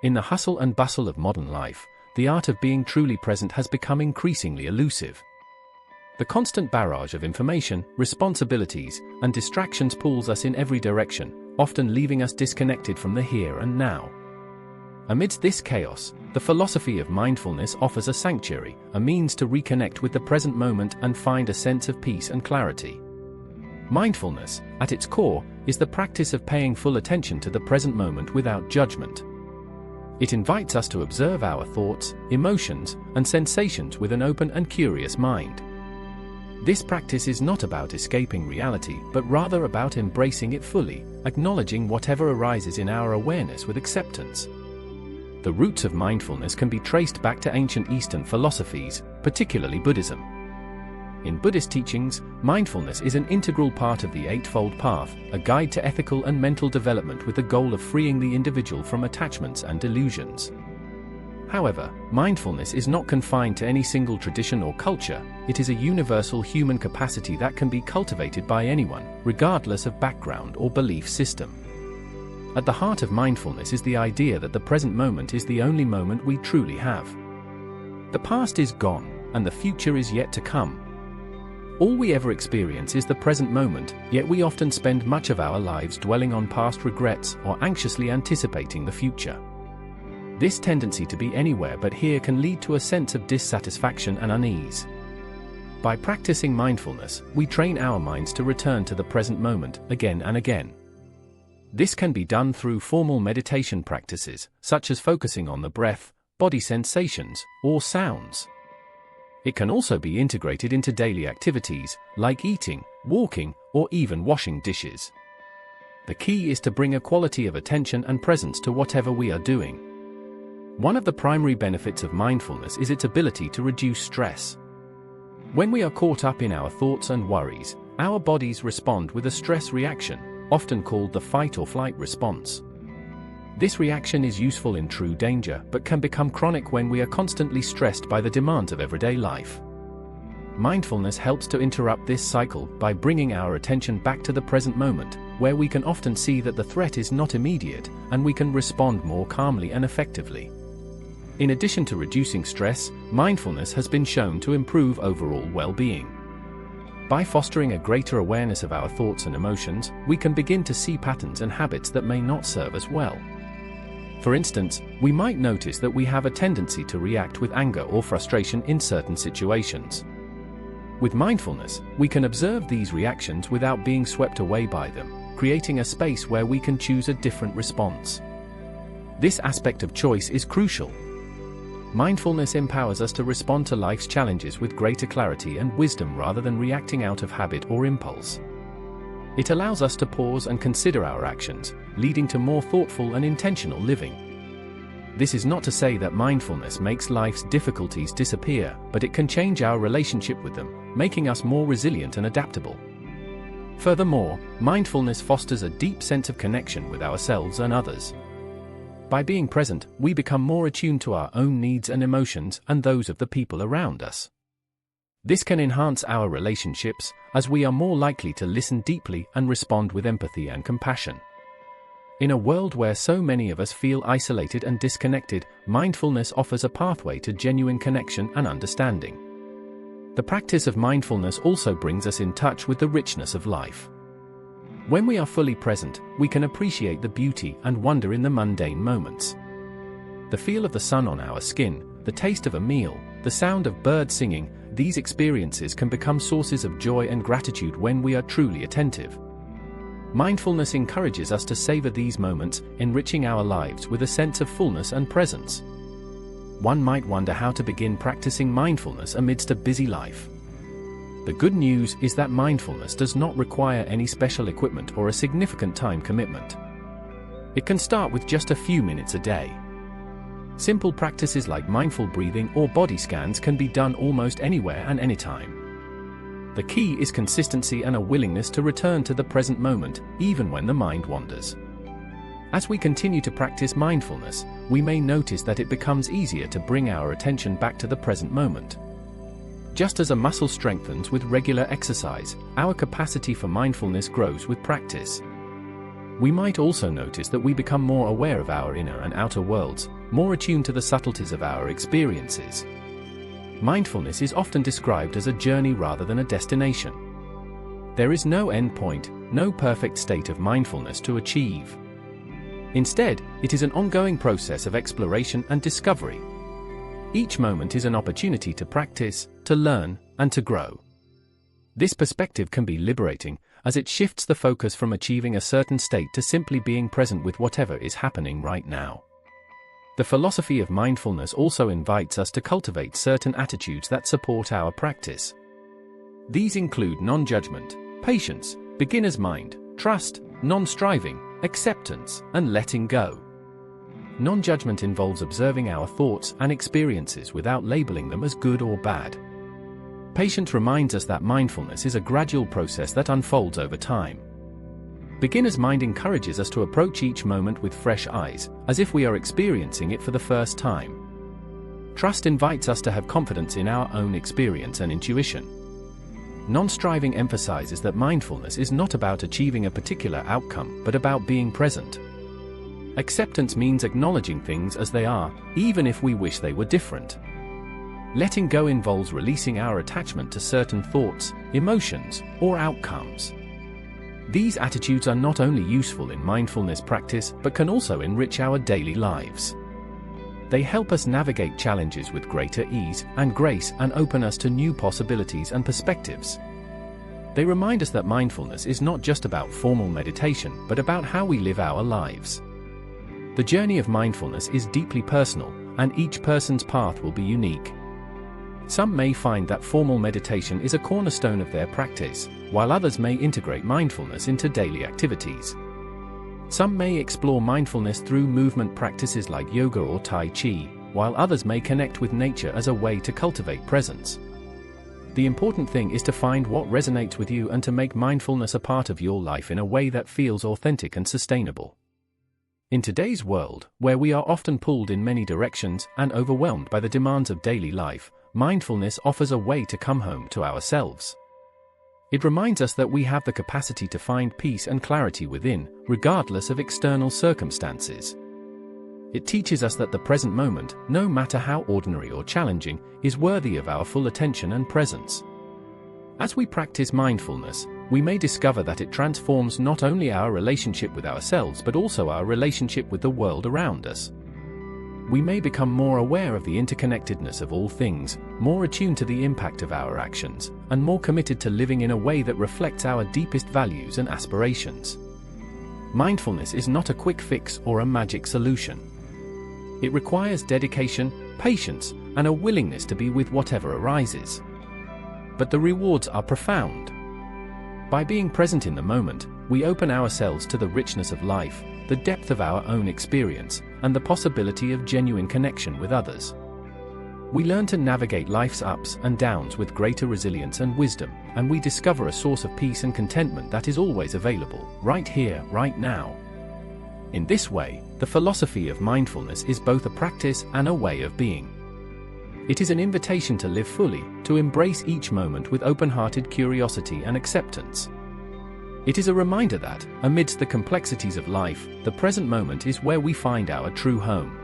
In the hustle and bustle of modern life, the art of being truly present has become increasingly elusive. The constant barrage of information, responsibilities, and distractions pulls us in every direction, often leaving us disconnected from the here and now. Amidst this chaos, the philosophy of mindfulness offers a sanctuary, a means to reconnect with the present moment and find a sense of peace and clarity. Mindfulness, at its core, is the practice of paying full attention to the present moment without judgment. It invites us to observe our thoughts, emotions, and sensations with an open and curious mind. This practice is not about escaping reality, but rather about embracing it fully, acknowledging whatever arises in our awareness with acceptance. The roots of mindfulness can be traced back to ancient Eastern philosophies, particularly Buddhism. In Buddhist teachings, mindfulness is an integral part of the Eightfold Path, a guide to ethical and mental development with the goal of freeing the individual from attachments and delusions. However, mindfulness is not confined to any single tradition or culture. It is a universal human capacity that can be cultivated by anyone, regardless of background or belief system. At the heart of mindfulness is the idea that the present moment is the only moment we truly have. The past is gone, and the future is yet to come. All we ever experience is the present moment, yet we often spend much of our lives dwelling on past regrets or anxiously anticipating the future. This tendency to be anywhere but here can lead to a sense of dissatisfaction and unease. By practicing mindfulness, we train our minds to return to the present moment again and again. This can be done through formal meditation practices, such as focusing on the breath, body sensations, or sounds. It can also be integrated into daily activities, like eating, walking, or even washing dishes. The key is to bring a quality of attention and presence to whatever we are doing. One of the primary benefits of mindfulness is its ability to reduce stress. When we are caught up in our thoughts and worries, our bodies respond with a stress reaction, often called the fight or flight response. This reaction is useful in true danger, but can become chronic when we are constantly stressed by the demands of everyday life. Mindfulness helps to interrupt this cycle by bringing our attention back to the present moment, where we can often see that the threat is not immediate, and we can respond more calmly and effectively. In addition to reducing stress, mindfulness has been shown to improve overall well-being. By fostering a greater awareness of our thoughts and emotions, we can begin to see patterns and habits that may not serve us well. For instance, we might notice that we have a tendency to react with anger or frustration in certain situations. With mindfulness, we can observe these reactions without being swept away by them, creating a space where we can choose a different response. This aspect of choice is crucial. Mindfulness empowers us to respond to life's challenges with greater clarity and wisdom rather than reacting out of habit or impulse. It allows us to pause and consider our actions, leading to more thoughtful and intentional living. This is not to say that mindfulness makes life's difficulties disappear, but it can change our relationship with them, making us more resilient and adaptable. Furthermore, mindfulness fosters a deep sense of connection with ourselves and others. By being present, we become more attuned to our own needs and emotions and those of the people around us. This can enhance our relationships, as we are more likely to listen deeply and respond with empathy and compassion. In a world where so many of us feel isolated and disconnected, mindfulness offers a pathway to genuine connection and understanding. The practice of mindfulness also brings us in touch with the richness of life. When we are fully present, we can appreciate the beauty and wonder in the mundane moments. The feel of the sun on our skin, the taste of a meal, the sound of birds singing, these experiences can become sources of joy and gratitude when we are truly attentive. Mindfulness encourages us to savor these moments, enriching our lives with a sense of fullness and presence. One might wonder how to begin practicing mindfulness amidst a busy life. The good news is that mindfulness does not require any special equipment or a significant time commitment. It can start with just a few minutes a day. Simple practices like mindful breathing or body scans can be done almost anywhere and anytime. The key is consistency and a willingness to return to the present moment, even when the mind wanders. As we continue to practice mindfulness, we may notice that it becomes easier to bring our attention back to the present moment. Just as a muscle strengthens with regular exercise, our capacity for mindfulness grows with practice. We might also notice that we become more aware of our inner and outer worlds, more attuned to the subtleties of our experiences. Mindfulness is often described as a journey rather than a destination. There is no end point, no perfect state of mindfulness to achieve. Instead, it is an ongoing process of exploration and discovery. Each moment is an opportunity to practice, to learn, and to grow. This perspective can be liberating, as it shifts the focus from achieving a certain state to simply being present with whatever is happening right now. The philosophy of mindfulness also invites us to cultivate certain attitudes that support our practice. These include non-judgment, patience, beginner's mind, trust, non-striving, acceptance, and letting go. Non-judgment involves observing our thoughts and experiences without labeling them as good or bad. Patience reminds us that mindfulness is a gradual process that unfolds over time. Beginner's mind encourages us to approach each moment with fresh eyes, as if we are experiencing it for the first time. Trust invites us to have confidence in our own experience and intuition. Non-striving emphasizes that mindfulness is not about achieving a particular outcome, but about being present. Acceptance means acknowledging things as they are, even if we wish they were different. Letting go involves releasing our attachment to certain thoughts, emotions, or outcomes. These attitudes are not only useful in mindfulness practice, but can also enrich our daily lives. They help us navigate challenges with greater ease and grace and open us to new possibilities and perspectives. They remind us that mindfulness is not just about formal meditation, but about how we live our lives. The journey of mindfulness is deeply personal, and each person's path will be unique. Some may find that formal meditation is a cornerstone of their practice, while others may integrate mindfulness into daily activities. Some may explore mindfulness through movement practices like yoga or Tai Chi, while others may connect with nature as a way to cultivate presence. The important thing is to find what resonates with you and to make mindfulness a part of your life in a way that feels authentic and sustainable. In today's world, where we are often pulled in many directions and overwhelmed by the demands of daily life, mindfulness offers a way to come home to ourselves. It reminds us that we have the capacity to find peace and clarity within, regardless of external circumstances. It teaches us that the present moment, no matter how ordinary or challenging, is worthy of our full attention and presence. As we practice mindfulness, we may discover that it transforms not only our relationship with ourselves but also our relationship with the world around us. We may become more aware of the interconnectedness of all things, more attuned to the impact of our actions, and more committed to living in a way that reflects our deepest values and aspirations. Mindfulness is not a quick fix or a magic solution. It requires dedication, patience, and a willingness to be with whatever arises. But the rewards are profound. By being present in the moment, we open ourselves to the richness of life, the depth of our own experience, and the possibility of genuine connection with others. We learn to navigate life's ups and downs with greater resilience and wisdom, and we discover a source of peace and contentment that is always available, right here, right now. In this way, the philosophy of mindfulness is both a practice and a way of being. It is an invitation to live fully, to embrace each moment with open-hearted curiosity and acceptance. It is a reminder that, amidst the complexities of life, the present moment is where we find our true home.